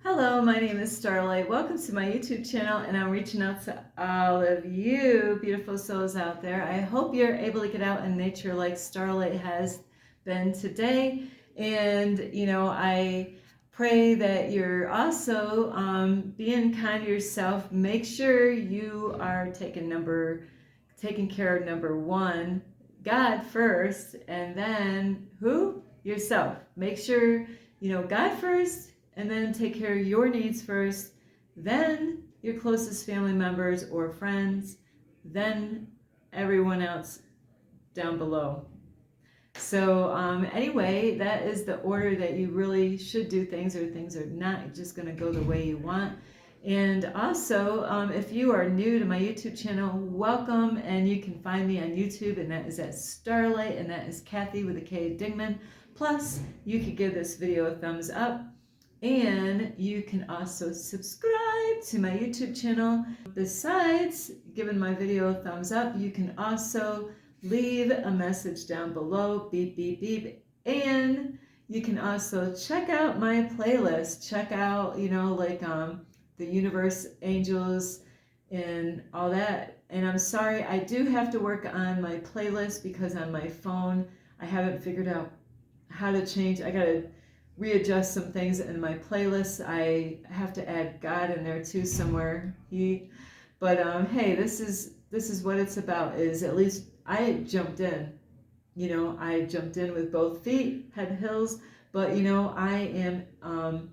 Hello, my name is Starlight. Welcome to my YouTube channel, and I'm reaching out to all of you beautiful souls out there. I hope you're able to get out in nature like Starlight has been today. And, I pray that you're also being kind to yourself. Make sure you are taking care of number one, God first, and then who? Yourself. Make sure, God first, and then take care of your needs first, then your closest family members or friends, then everyone else down below. So anyway, that is the order that you really should do things, or things are not just going to go the way you want. And also, if you are new to my YouTube channel, welcome, and you can find me on YouTube, and that is at Starlight, and that is Kathy with a K, Dingman. Plus, you could give this video a thumbs up, and you can also subscribe to my YouTube channel. Besides giving my video a thumbs up, you can also leave a message down below, beep, beep, beep. And you can also check out my playlist. Check out, the universe, angels, and all that. And I'm sorry, I do have to work on my playlist because on my phone, I haven't figured out how to change. I got to readjust some things in my playlist. I have to add God in there too somewhere. But hey, this is what it's about. Is at least I jumped in. I jumped in with both feet, head hills. But I am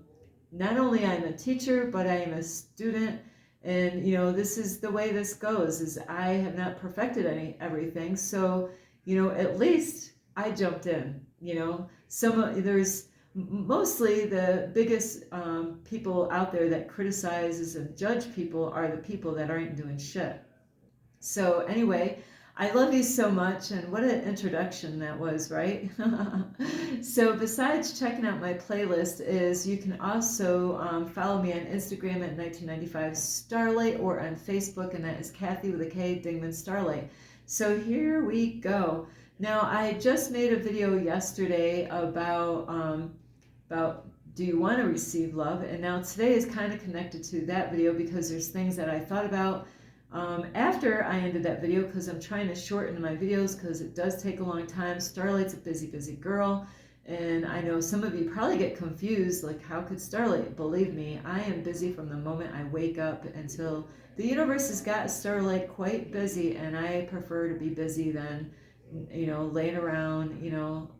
not only I'm a teacher, but I am a student. And this is the way this goes. Is I have not perfected everything. So at least I jumped in. There's mostly the biggest people out there that criticizes and judge people are the people that aren't doing shit. So anyway, I love you so much, and what an introduction that was, right? So besides checking out my playlist, is you can also follow me on Instagram at 1995 Starlight, or on Facebook, and that is Kathy with a K, Dingman Starlight. So here we go. Now, I just made a video yesterday about do you want to receive love? And now today is kind of connected to that video because there's things that I thought about after I ended that video, because I'm trying to shorten my videos because it does take a long time. Starlight's a busy, busy girl. And I know some of you probably get confused, like, how could Starlight? Believe me, I am busy from the moment I wake up until the universe has got Starlight quite busy, and I prefer to be busy than laying around,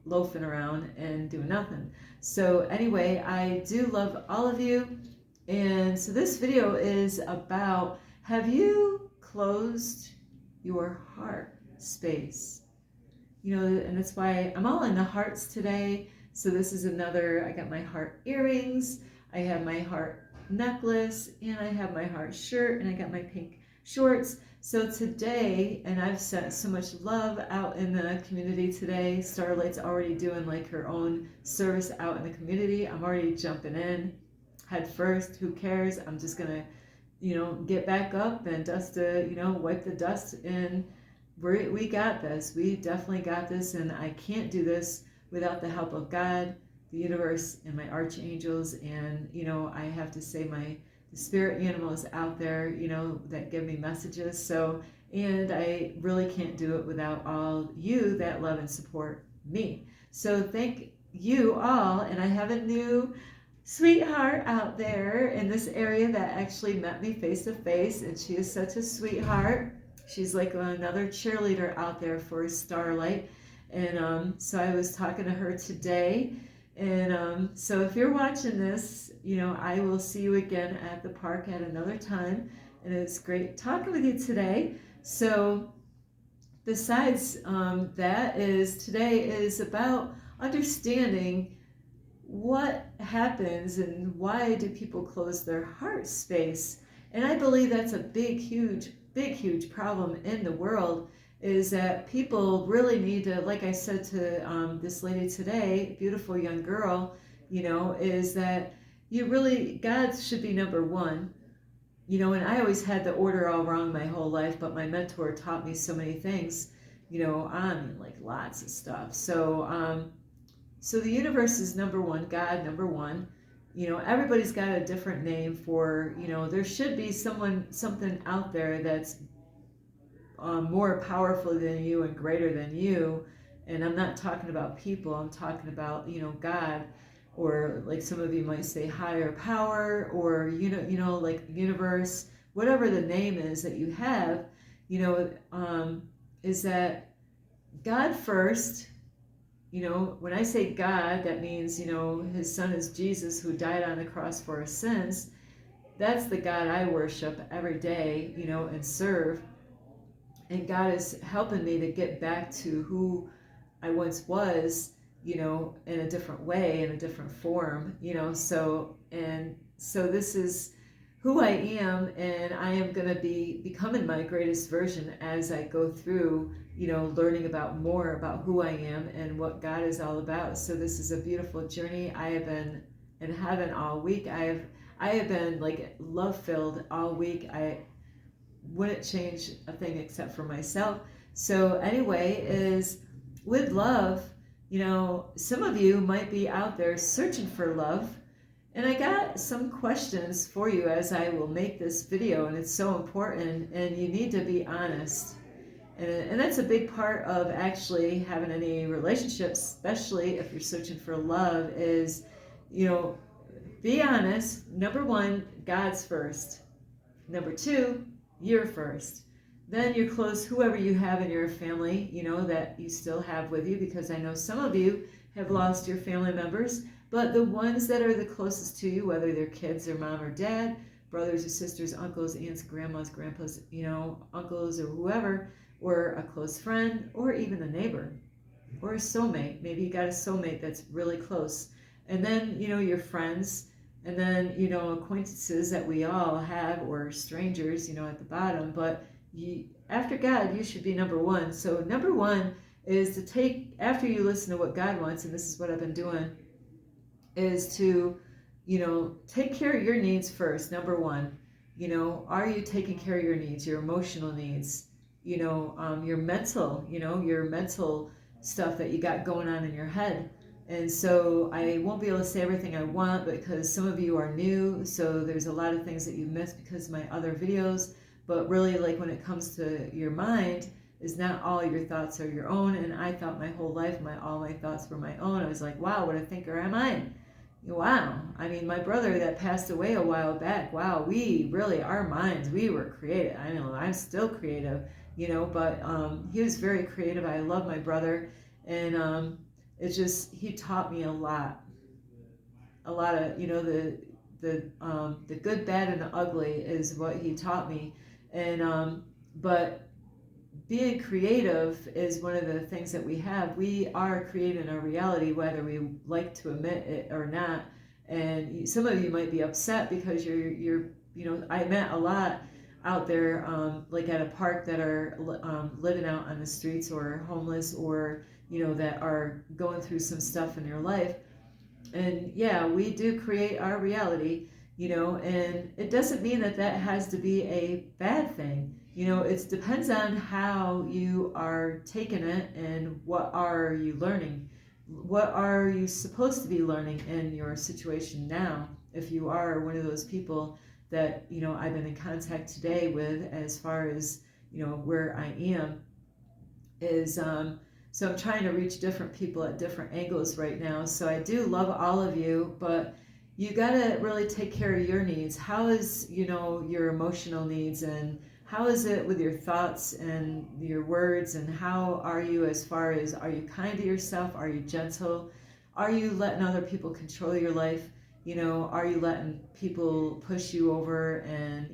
loafing around and doing nothing. So anyway, I do love all of you. And so this video is about, have you closed your heart space? And that's why I'm all in the hearts today. So this is another, I got my heart earrings, I have my heart necklace, and I have my heart shirt, and I got my pink shorts. So today, and I've sent so much love out in the community today. Starlight's already doing like her own service out in the community. I'm already jumping in head first. Who cares? I'm just gonna, get back up and wipe the dust, and we got this. We definitely got this, and I can't do this without the help of God, the universe, and my archangels. And I have to say the spirit animals out there, that give me messages. So, and I really can't do it without all you that love and support me. So thank you all. And I have a new sweetheart out there in this area that actually met me face to face, and she is such a sweetheart. She's like another cheerleader out there for Starlight. And so I was talking to her today. And so if you're watching this, I will see you again at the park at another time. And it's great talking with you today. So besides today is about understanding what happens and why do people close their heart space. And I believe that's a big, huge problem in the world, is that people really need to, like I said to this lady today, beautiful young girl, is that God should be number one. And I always had the order all wrong my whole life, but my mentor taught me so many things, like lots of stuff. So the universe is number one, God number one, everybody's got a different name for, there should be something out there that's more powerful than you and greater than you. And I'm not talking about people, I'm talking about, God, or like some of you might say higher power, or, like universe, whatever the name is that you have, is that God first. When I say God, that means, his son is Jesus who died on the cross for our sins. That's the God I worship every day, and serve. And God is helping me to get back to who I once was, in a different way, in a different form, so this is who I am, and I am going to be becoming my greatest version as I go through, learning about more about who I am and what God is all about. So this is a beautiful journey. I have been in heaven all week. I have been like love filled all week. I wouldn't change a thing except for myself. So anyway, is with love, some of you might be out there searching for love. And I got some questions for you as I will make this video, and it's so important, and you need to be honest. And that's a big part of actually having any relationships, especially if you're searching for love, is, be honest. Number one, God's first. Number two, you're first. Then you're close, whoever you have in your family, that you still have with you, because I know some of you have lost your family members, but the ones that are the closest to you, whether they're kids or mom or dad, brothers or sisters, uncles, aunts, grandmas, grandpas, uncles or whoever, or a close friend, or even a neighbor, or a soulmate. Maybe you got a soulmate that's really close. And then, your friends, and then, acquaintances that we all have, or strangers, at the bottom. But after God, you should be number one. So number one is to take, after you listen to what God wants, and this is what I've been doing, is to, take care of your needs first. Number one, are you taking care of your needs, your emotional needs, your mental, your mental stuff that you got going on in your head. And so I won't be able to say everything I want, because some of you are new, so there's a lot of things that you missed because of my other videos. But really, like when it comes to your mind, is not all your thoughts are your own. And I thought my whole life, all my thoughts were my own. I was like, wow, what a thinker am I? Wow. I mean, my brother that passed away a while back, wow, we really, our minds, we were creative. I know I'm still creative, but he was very creative. I love my brother. And it's just, he taught me a lot of, the good, bad, and the ugly is what he taught me. And but being creative is one of the things that we have. We are creating our reality, whether we like to admit it or not. And some of you might be upset because you're I met a lot out there, like at a park, that are living out on the streets, or homeless, or that are going through some stuff in their life. And yeah, we do create our reality, and it doesn't mean that that has to be a bad thing. It depends on how you are taking it, and what are you learning. What are you supposed to be learning in your situation now? If you are one of those people that, I've been in contact today with, as far as, where I am, is, so I'm trying to reach different people at different angles right now. So I do love all of you, but you got to really take care of your needs. How is, your emotional needs, and how is it with your thoughts and your words, and how are you as far as, are you kind to yourself? Are you gentle? Are you letting other people control your life? Are you letting people push you over and,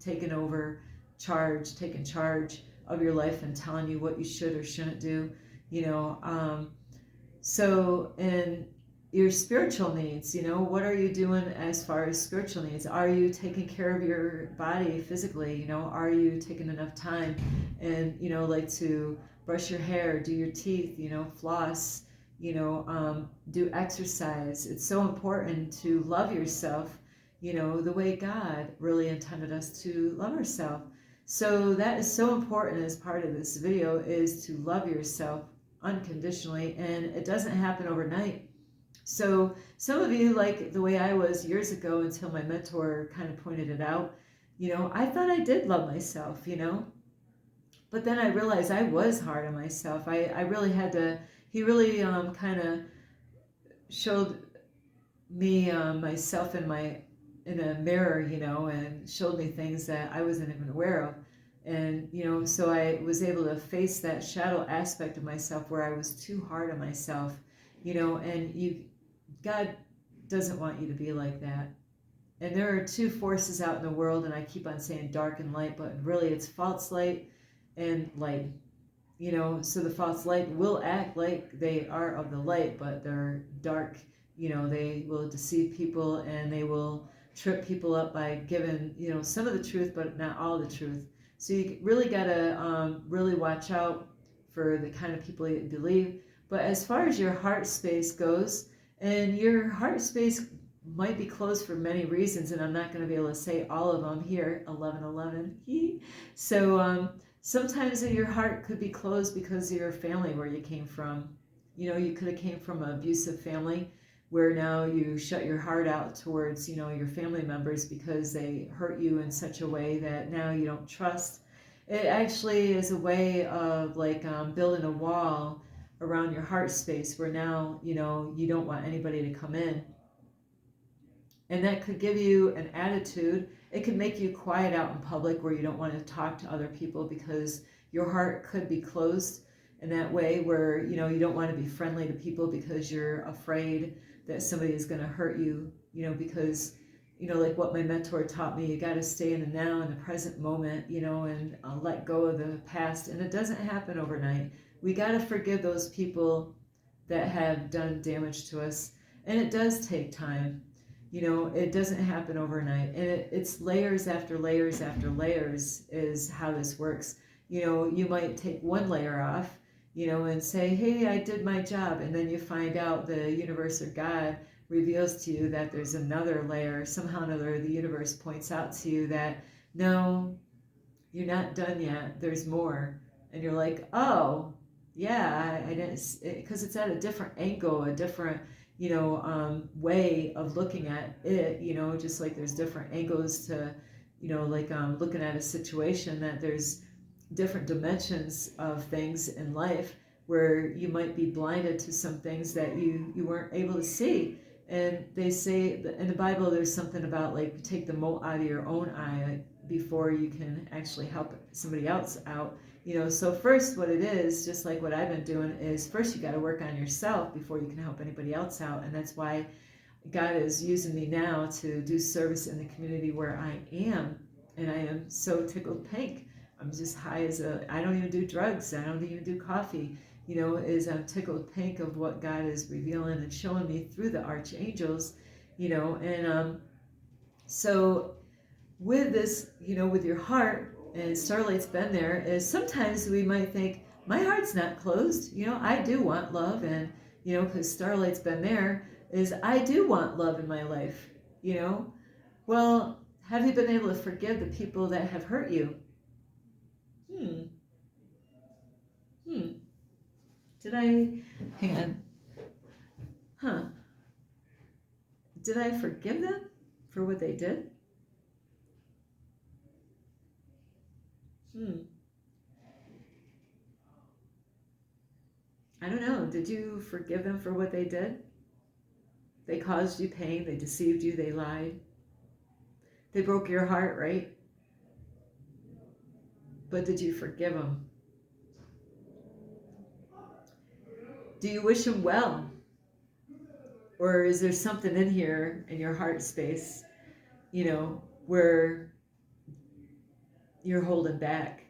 taking charge of your life and telling you what you should or shouldn't do? So, and your spiritual needs, what are you doing as far as spiritual needs? Are you taking care of your body physically? Are you taking enough time and, like to brush your hair, do your teeth, floss, do exercise? It's so important to love yourself, the way God really intended us to love ourselves. So that is so important as part of this video, is to love yourself unconditionally. And it doesn't happen overnight. So some of you, like the way I was years ago until my mentor kind of pointed it out, I thought I did love myself, but then I realized I was hard on myself. I really had to, he really kind of showed me myself in a mirror, and showed me things that I wasn't even aware of. And, so I was able to face that shadow aspect of myself where I was too hard on myself, and God doesn't want you to be like that. And there are two forces out in the world, and I keep on saying dark and light, but really it's false light and light. So the false light will act like they are of the light, but they're dark. They will deceive people and they will trip people up by giving, some of the truth, but not all the truth. So you really got to really watch out for the kind of people you believe. But as far as your heart space goes, and your heart space might be closed for many reasons, and I'm not going to be able to say all of them here, 1111. So, sometimes your heart could be closed because of your family, where you came from. You could have came from an abusive family where now you shut your heart out towards, your family members because they hurt you in such a way that now you don't trust. It actually is a way of like building a wall around your heart space where now, you don't want anybody to come in. And that could give you an attitude. It could make you quiet out in public where you don't want to talk to other people because your heart could be closed in that way where, you don't want to be friendly to people because you're afraid that somebody is going to hurt you, because, like what my mentor taught me, you got to stay in the now, in the present moment, and let go of the past. And it doesn't happen overnight. We got to forgive those people that have done damage to us. And it does take time. It doesn't happen overnight, and it's layers after layers after layers is how this works. You might take one layer off, and say, hey, I did my job, and then you find out the universe or God reveals to you that there's another layer. Somehow or another, the universe points out to you that, no, you're not done yet, there's more. And you're like, oh, yeah, I didn't, because it's at a different angle, a different way of looking at it, just like there's different angles to, like looking at a situation, that there's different dimensions of things in life where you might be blinded to some things that you weren't able to see. And they say that in the Bible, there's something about like take the mote out of your own eye before you can actually help somebody else out. So first what it is, just like what I've been doing, is first you got to work on yourself before you can help anybody else out. And that's why God is using me now to do service in the community where I am. And I am so tickled pink. I'm just high as I don't even do drugs. I don't even do coffee. I'm tickled pink of what God is revealing and showing me through the archangels, and so with this, with your heart, and Starlight's been there, is sometimes we might think, my heart's not closed. I do want love, and, because Starlight's been there, is I do want love in my life, Well, have you been able to forgive the people that have hurt you? Hmm. Hmm. Did I, hang on. Huh. Did I forgive them for what they did? Hmm. I don't know. Did you forgive them for what they did? They caused you pain. They deceived you. They lied. They broke your heart, right? But did you forgive them? Do you wish them well? Or is there something in here in your heart space, where you're holding back?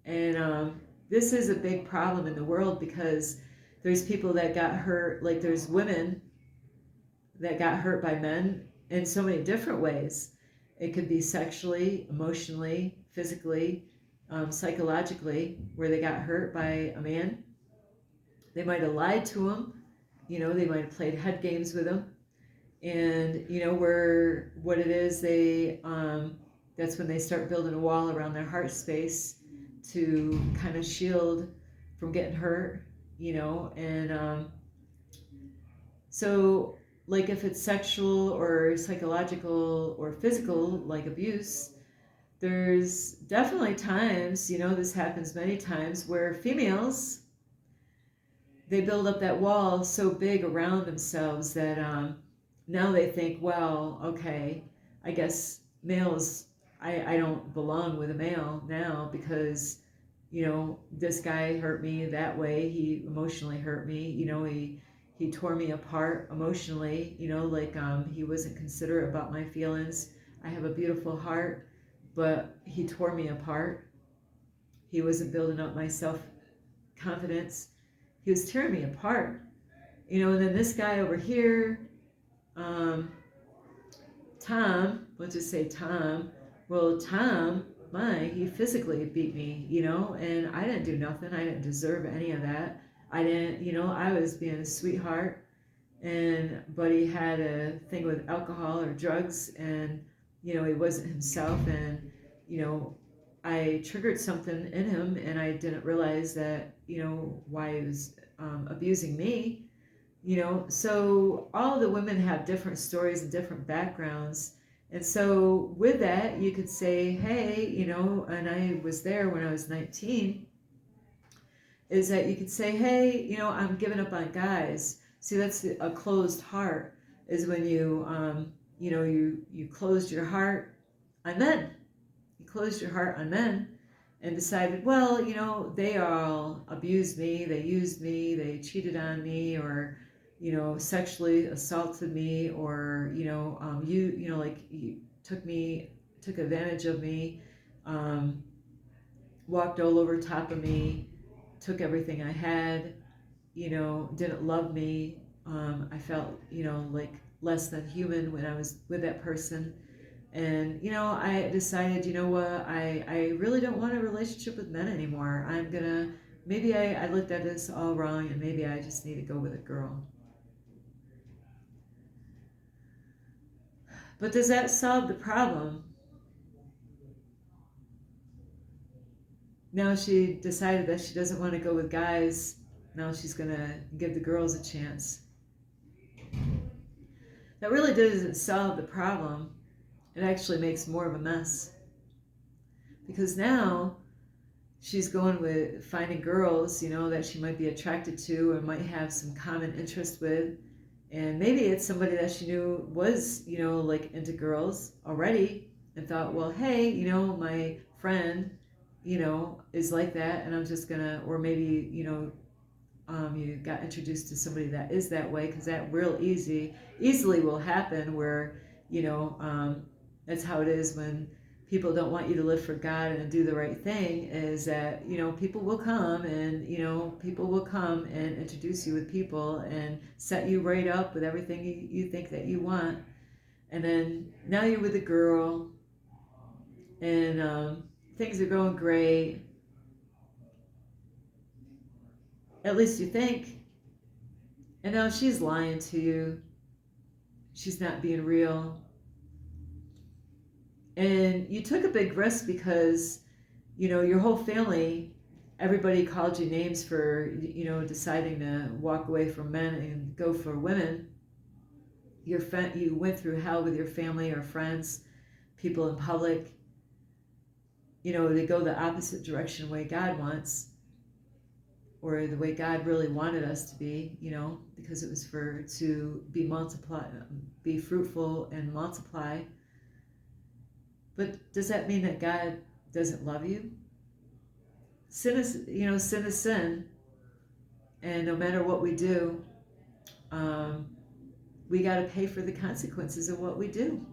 And this is a big problem in the world because there's people that got hurt, like there's women that got hurt by men in so many different ways. It could be sexually, emotionally, physically, psychologically, where they got hurt by a man. They might have lied to him, they might have played head games with him. And, where what it is, that's when they start building a wall around their heart space to kind of shield from getting hurt, and So, like if it's sexual or psychological or physical, like abuse, there's definitely times, this happens many times, where females, they build up that wall so big around themselves that now they think, well, okay, I guess males, I don't belong with a male now because, this guy hurt me that way. He emotionally hurt me. He tore me apart emotionally. Like he wasn't considerate about my feelings. I have a beautiful heart, but he tore me apart. He wasn't building up my self confidence. He was tearing me apart. And then this guy over here, um, Tom, let's just say Tom. Well, Tom, he physically beat me, and I didn't do nothing. I didn't deserve any of that. I didn't, I was being a sweetheart, but he had a thing with alcohol or drugs, and, he wasn't himself, and, I triggered something in him, and I didn't realize that, why he was abusing me. So all of the women have different stories and different backgrounds. And so with that, you could say, hey, and I was there when I was 19, is that you could say, hey, I'm giving up on guys. See, that's a closed heart, is when you closed your heart on men. You closed your heart on men and decided, well, they all abused me, they used me, they cheated on me, or, sexually assaulted me, or, like you took advantage of me, um, walked all over top of me, took everything I had, didn't love me. I felt, like less than human when I was with that person. And, I decided, what, I really don't want a relationship with men anymore. Maybe I looked at this all wrong, and maybe I just need to go with a girl. But does that solve the problem? Now she decided that she doesn't want to go with guys. Now she's going to give the girls a chance. That really doesn't solve the problem. It actually makes more of a mess. Because now she's going with finding girls, that she might be attracted to or might have some common interest with. And maybe it's somebody that she knew was, like into girls already, and thought, well, hey, my friend, is like that, and I'm just gonna, or maybe, you got introduced to somebody that is that way, because that easily will happen where, that's how it is when people don't want you to live for God and do the right thing, is that, people will come and introduce you with people and set you right up with everything you think that you want. And then now you're with a girl, and things are going great, at least you think. And now she's lying to you. She's not being real. And you took a big risk because, your whole family, everybody called you names for, deciding to walk away from men and go for women. You went through hell with your family or friends, people in public, to go the opposite direction way God wants, or the way God really wanted us to be, because it was to be fruitful and multiply. But does that mean that God doesn't love you? Sin is sin, and no matter what we do, we got to pay for the consequences of what we do.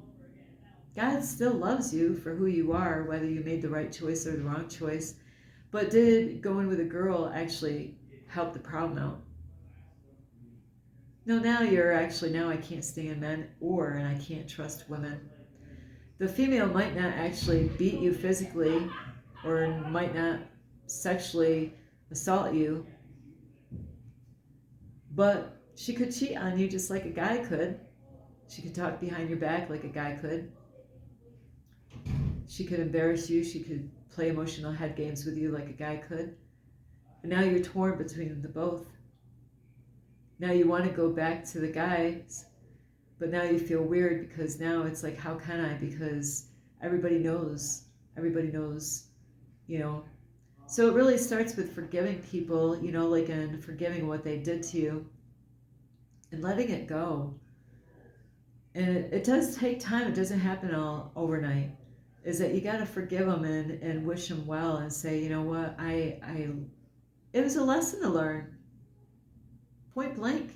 God still loves you for who you are, whether you made the right choice or the wrong choice. But did going with a girl actually help the problem out? No, now I can't stand men, and I can't trust women. The female might not actually beat you physically, or might not sexually assault you, but she could cheat on you just like a guy could. She could talk behind your back like a guy could. She could embarrass you. She could play emotional head games with you like a guy could. And now you're torn between the both. Now you want to go back to the guys, but now you feel weird because now it's like, how can I? Because everybody knows. Everybody knows, you know. So it really starts with forgiving people, you know, like, and forgiving what they did to you and letting it go. And it does take time. It doesn't happen all overnight. Is that you got to forgive them and wish them well and say, you know what, it was a lesson to learn, point blank.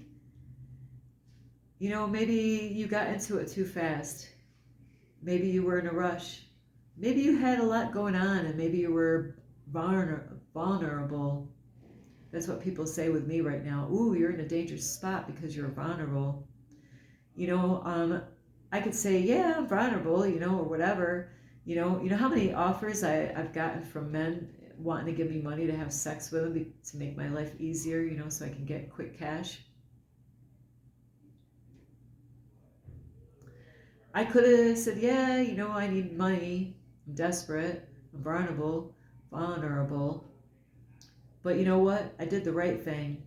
You know, maybe you got into it too fast. Maybe you were in a rush. Maybe you had a lot going on and maybe you were vulnerable. That's what people say with me right now. Ooh, you're in a dangerous spot because you're vulnerable. You know, I could say, yeah, I'm vulnerable, you know, or whatever. You know how many offers I've gotten from men wanting to give me money to have sex with them to make my life easier, you know, so I can get quick cash. I could have said, yeah, you know, I need money. I'm desperate. I'm vulnerable. But you know what? I did the right thing.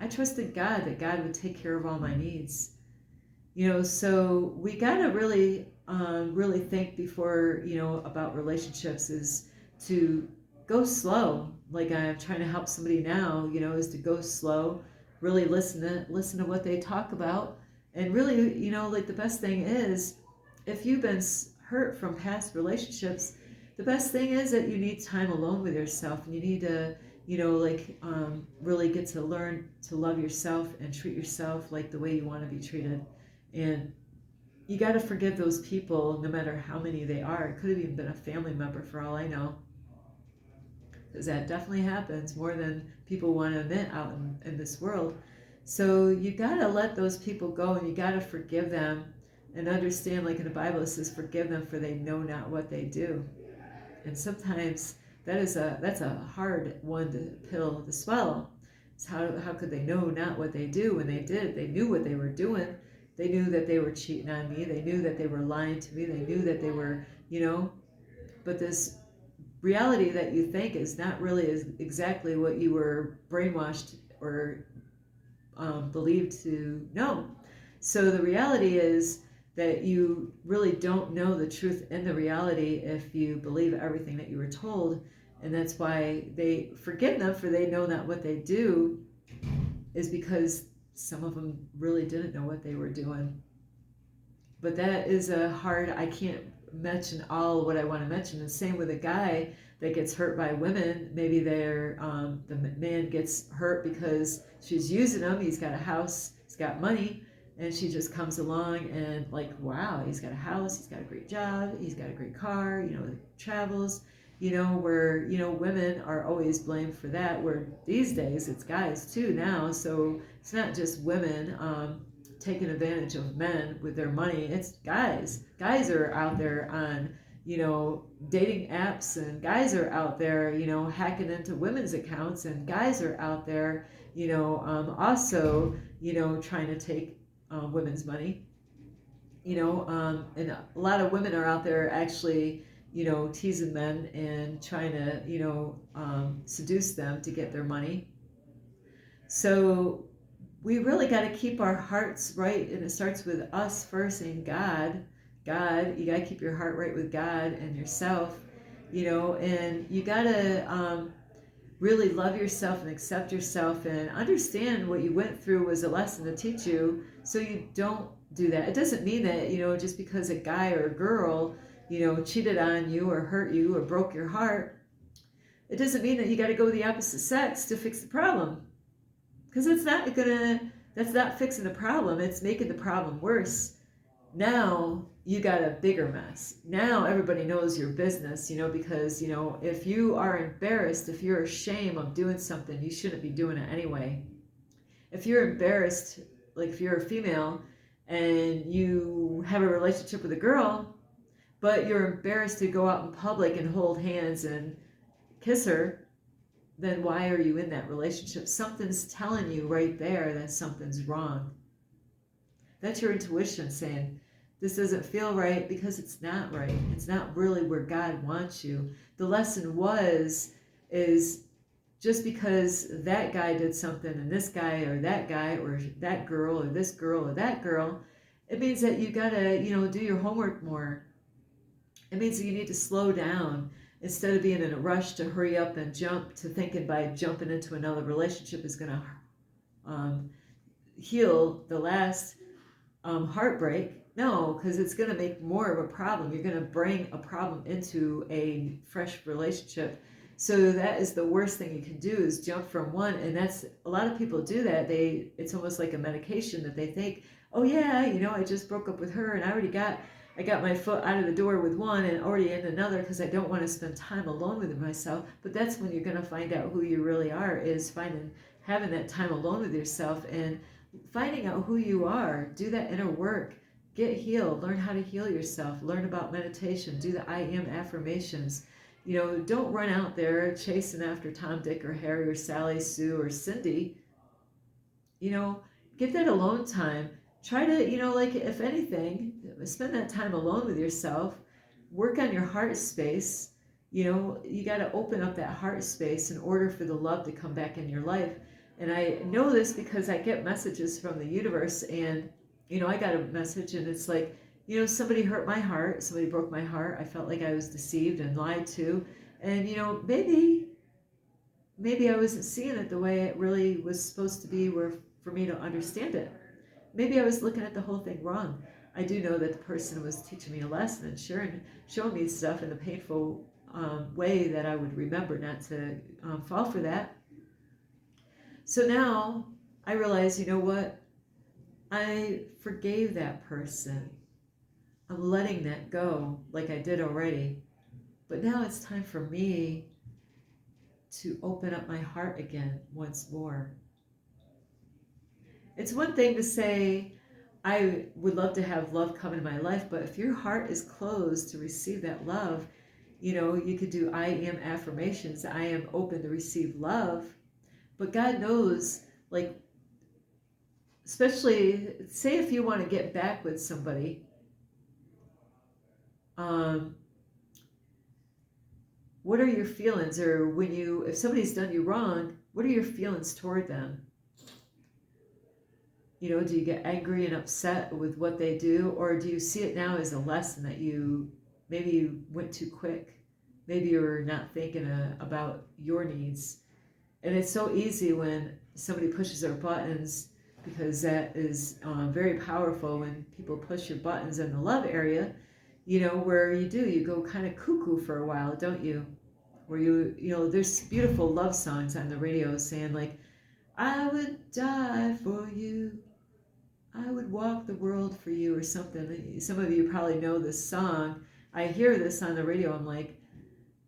I trusted God that God would take care of all my needs. You know, so we gotta really think before, you know, about relationships is to go slow. Like I'm trying to help somebody now, you know, is to go slow, really listen to what they talk about, and really, you know, like the best thing is, if you've been hurt from past relationships, the best thing is that you need time alone with yourself, and you need to, you know, like really get to learn to love yourself and treat yourself like the way you want to be treated. And you got to forgive those people no matter how many they are. It could have even been a family member for all I know. Because that definitely happens more than people want to admit out in this world. So you got to let those people go and you got to forgive them and understand, like in the Bible, it says, forgive them for they know not what they do. And sometimes that's a hard one pill to swallow. It's how could they know not what they do when they did? They knew what they were doing. They knew that they were cheating on me. They knew that they were lying to me. They knew that they were, you know, but this reality that you think is not really exactly what you were brainwashed or believed to know. So the reality is that you really don't know the truth in the reality if you believe everything that you were told. And that's why they forgive them for they know not what they do, is because some of them really didn't know what they were doing. But that is a hard, I can't mention all what I want to mention. The same with a guy that gets hurt by women. Maybe the man gets hurt because she's using him. He's got a house, he's got money, and she just comes along and like, wow, he's got a house, he's got a great job, he's got a great car, you know, travels, you know, where, you know, women are always blamed for that, where these days it's guys too now. So it's not just women taking advantage of men with their money. It's guys. Guys are out there on, you know, dating apps, and guys are out there, you know, hacking into women's accounts, and guys are out there, you know, also, you know, trying to take women's money, you know, and a lot of women are out there actually, you know, teasing men and trying to, you know, seduce them to get their money. So we really got to keep our hearts right, and it starts with us first and God, you got to keep your heart right with God and yourself, you know, and you got to really love yourself and accept yourself and understand what you went through was a lesson to teach you, so you don't do that. It doesn't mean that, you know, just because a guy or a girl, you know, cheated on you or hurt you or broke your heart, it doesn't mean that you got to go with the opposite sex to fix the problem. Because that's not fixing the problem, it's making the problem worse. Now you got a bigger mess. Now everybody knows your business, you know, because, you know, if you are embarrassed, if you're ashamed of doing something, you shouldn't be doing it anyway. If you're embarrassed, like if you're a female and you have a relationship with a girl, but you're embarrassed to go out in public and hold hands and kiss her, then why are you in that relationship? Something's telling you right there that something's wrong. That's your intuition saying, this doesn't feel right, because it's not right. It's not really where God wants you. The lesson is just because that guy did something and this guy or that girl or this girl or that girl, it means that you gotta, do your homework more. It means that you need to slow down instead of being in a rush to hurry up and jump to thinking by jumping into another relationship is gonna um, heal the last heartbreak. No, because it's going to make more of a problem. You're going to bring a problem into a fresh relationship. So that is the worst thing you can do, is jump from one. And that's, a lot of people do that. It's almost like a medication that they think, oh yeah, I just broke up with her and I got my foot out of the door with one and already in another because I don't want to spend time alone with myself. But that's when you're going to find out who you really are, is having that time alone with yourself and finding out who you are. Do that inner work. Get healed. Learn how to heal yourself. Learn about meditation. Do the I am affirmations. Don't run out there chasing after Tom, Dick, or Harry, or Sally, Sue, or Cindy. Get that alone time. Try to, like, if anything, spend that time alone with yourself. Work on your heart space. You got to open up that heart space in order for the love to come back in your life. And I know this because I get messages from the universe, and I got a message and it's like, somebody hurt my heart, somebody broke my heart. I felt like I was deceived and lied to. And maybe I wasn't seeing it the way it really was supposed to be, where for me to understand it. Maybe I was looking at the whole thing wrong. I do know that the person was teaching me a lesson and showing me stuff in a painful way that I would remember not to fall for that. So now I realize, you know what? I forgave that person. I'm letting that go like I did already. But now it's time for me to open up my heart again once more. It's one thing to say, I would love to have love come into my life, but if your heart is closed to receive that love, you could do I am affirmations. I am open to receive love. But God knows, like, especially, say if you want to get back with somebody, what are your feelings? Or if somebody's done you wrong, what are your feelings toward them? Do you get angry and upset with what they do? Or do you see it now as a lesson that maybe you went too quick? Maybe you're not thinking about your needs. And it's so easy when somebody pushes their buttons, because that is very powerful when people push your buttons in the love area, where you go kind of cuckoo for a while, don't you? Where there's beautiful love songs on the radio saying, like, I would die for you, I would walk the world for you, or something. Some of you probably know this song. I hear this on the radio, I'm like,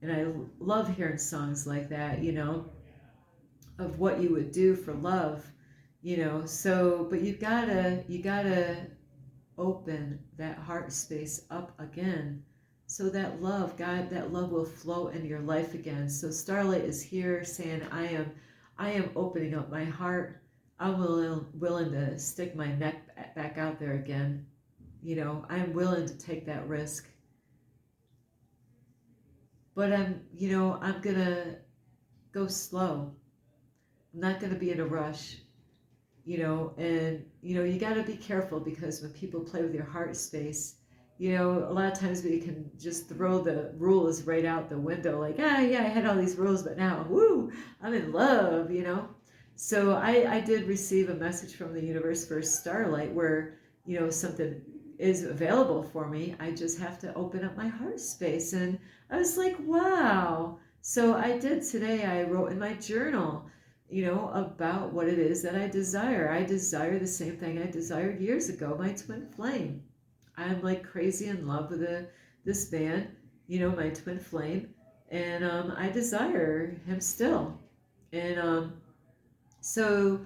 and I love hearing songs like that, of what you would do for love, so, but you gotta open that heart space up again, so that love, God, that love will flow into your life again. So Starlight is here saying, I am opening up my heart. I'm willing to stick my neck back out there again. I'm willing to take that risk. But I'm gonna go slow. I'm not gonna be in a rush. And you got to be careful, because when people play with your heart space, a lot of times we can just throw the rules right out the window, like, yeah, I had all these rules, but now, woo, I'm in love. So I did receive a message from the universe for Starlight, where something is available for me. I just have to open up my heart space. And I was like, wow. So I did today. I wrote in my journal, about what it is that I desire. I desire the same thing I desired years ago, my twin flame. I'm like crazy in love with this man, my twin flame, and I desire him still. And so,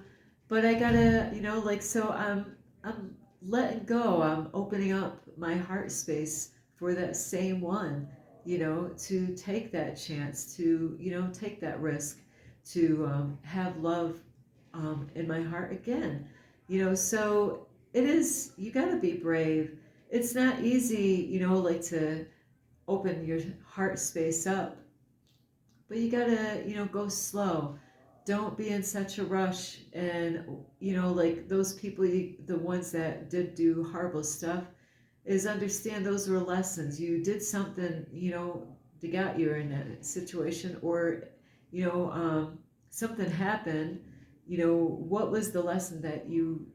but I gotta, so I'm letting go. I'm opening up my heart space for that same one, to take that chance, to take that risk, to have love in my heart again. So it is, you got to be brave. It's not easy, like, to open your heart space up. but you gotta, go slow. Don't be in such a rush. And, like those people, the ones that did do horrible stuff, is understand those were lessons. You did something, to get you in that situation, or, you know, um, something happened. What was the lesson that you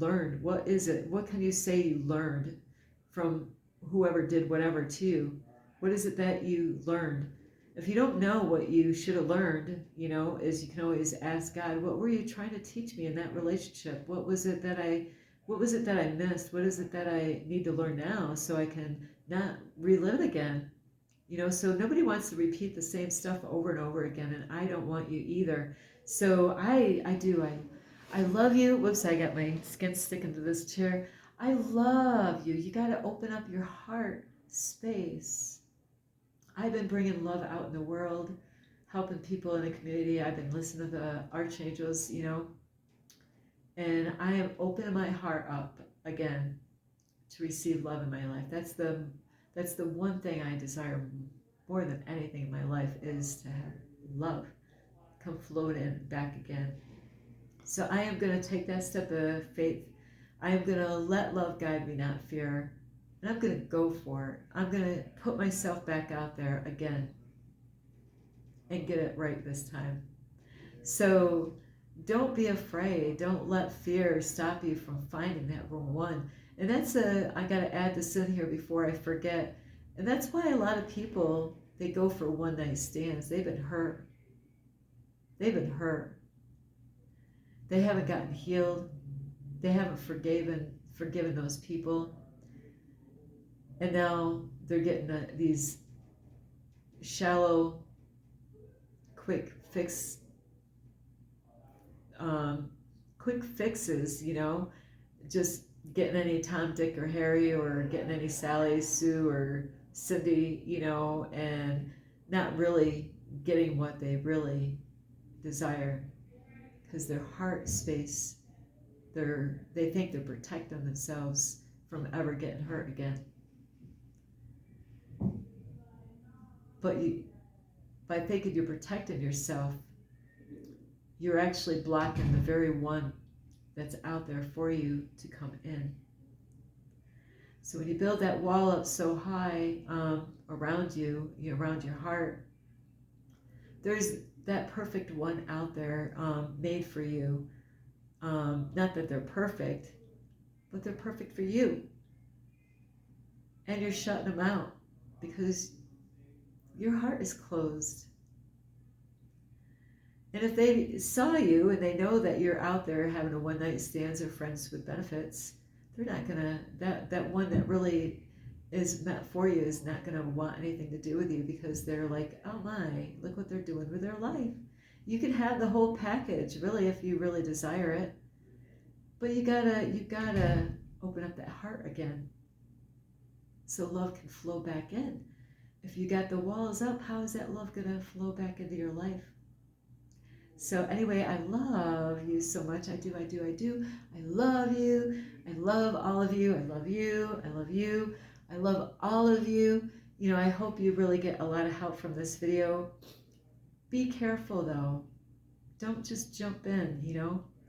learned? What is it? What can you say you learned from whoever did whatever to you? What is it that you learned? If you don't know what you should have learned, is you can always ask God, what were you trying to teach me in that relationship? What was it that I missed? What is it that I need to learn now so I can not relive it again? So nobody wants to repeat the same stuff over and over again, and I don't want you either. So I love you. Whoops, I got my skin sticking to this chair. I love you. You got to open up your heart space. I've been bringing love out in the world, helping people in the community. I've been listening to the archangels, and I am opening my heart up again to receive love in my life. That's the one thing I desire more than anything in my life, is to have love come float in back again. So I am going to take that step of faith. I am going to let love guide me, not fear. And I'm going to go for it. I'm going to put myself back out there again and get it right this time. So don't be afraid. Don't let fear stop you from finding that one. And I got to add this in here before I forget. And that's why a lot of people, they go for one night stands. They've been hurt. They've been hurt. They haven't gotten healed. They haven't forgiven those people. And now they're getting these shallow, quick fixes, just getting any Tom, Dick, or Harry, or getting any Sally, Sue, or Cindy, and not really getting what they really desire, because their heart space, they think they're protecting themselves from ever getting hurt again. But by thinking you're protecting yourself, you're actually blocking the very one that's out there for you to come in. So when you build that wall up so high around you, around your heart, there's that perfect one out there made for you. Not that they're perfect, but they're perfect for you. And you're shutting them out because your heart is closed. And if they saw you and they know that you're out there having a one-night stands or friends with benefits, they're not gonna, that one that really is meant for you is not gonna want anything to do with you, because they're like, oh my, look what they're doing with their life. You can have the whole package, really, if you really desire it. But you gotta open up that heart again so love can flow back in. If you got the walls up, how is that love gonna flow back into your life? So anyway, I love you so much. I do. I love you. I love all of you. I love you. I love you. I love all of you. I hope you really get a lot of help from this video. Be careful though. Don't just jump in,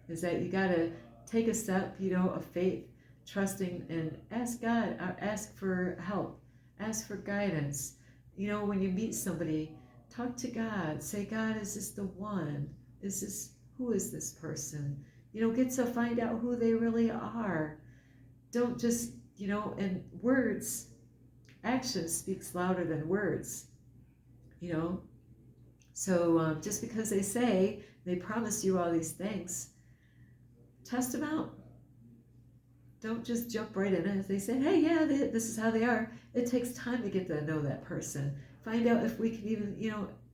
is that you gotta take a step, of faith, trusting, and ask God, ask for help, ask for guidance. When you meet somebody, talk to God. Say, God, is this the one? Who is this person? Get to find out who they really are. Don't just, and words, action speaks louder than words, So just because they promise you all these things, test them out. Don't just jump right in it. If they say, hey, yeah, this is how they are, it takes time to get to know that person. Find out if we can even,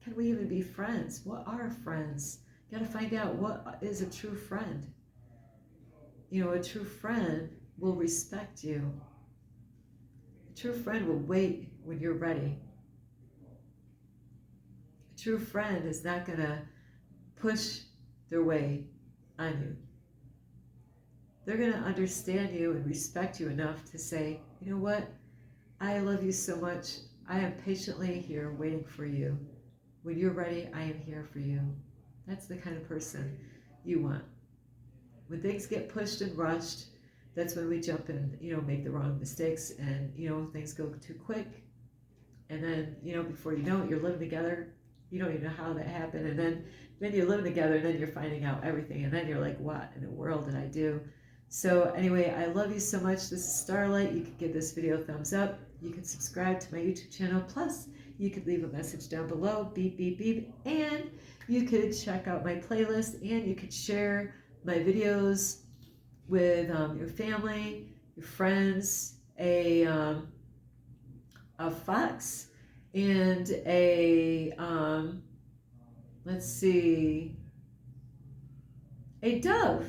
can we even be friends? What are friends? You got to find out what is a true friend. A true friend will respect you. A true friend will wait when you're ready. A true friend is not going to push their way on you. They're going to understand you and respect you enough to say, you know what? I love you so much. I am patiently here waiting for you. When you're ready, I am here for you. That's the kind of person you want. When things get pushed and rushed, that's when we jump in, make the wrong mistakes, and, things go too quick. And then, before you know it, you're living together. You don't even know how that happened. And then you're living together, and then you're finding out everything. And then you're like, what in the world did I do? So anyway, I love you so much. This is Starlight. You can give this video a thumbs up. You can subscribe to my YouTube channel. Plus, you could leave a message down below, beep, beep, beep. And you could check out my playlist, and you could share my videos with your family, your friends, a fox, and let's see, a dove.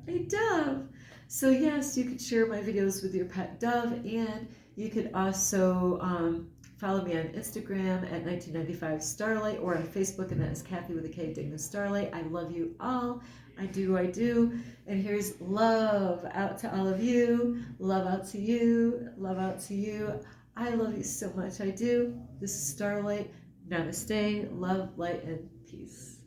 A dove. So yes, you could share my videos with your pet dove, and you could also follow me on Instagram at 1995 Starlight, or on Facebook, and that is Kathy with a K, Dingman Starlight. I love you all. I do. And here's love out to all of you. Love out to you. Love out to you. I love you so much. I do. This is Starlight. Namaste. Love, light, and peace.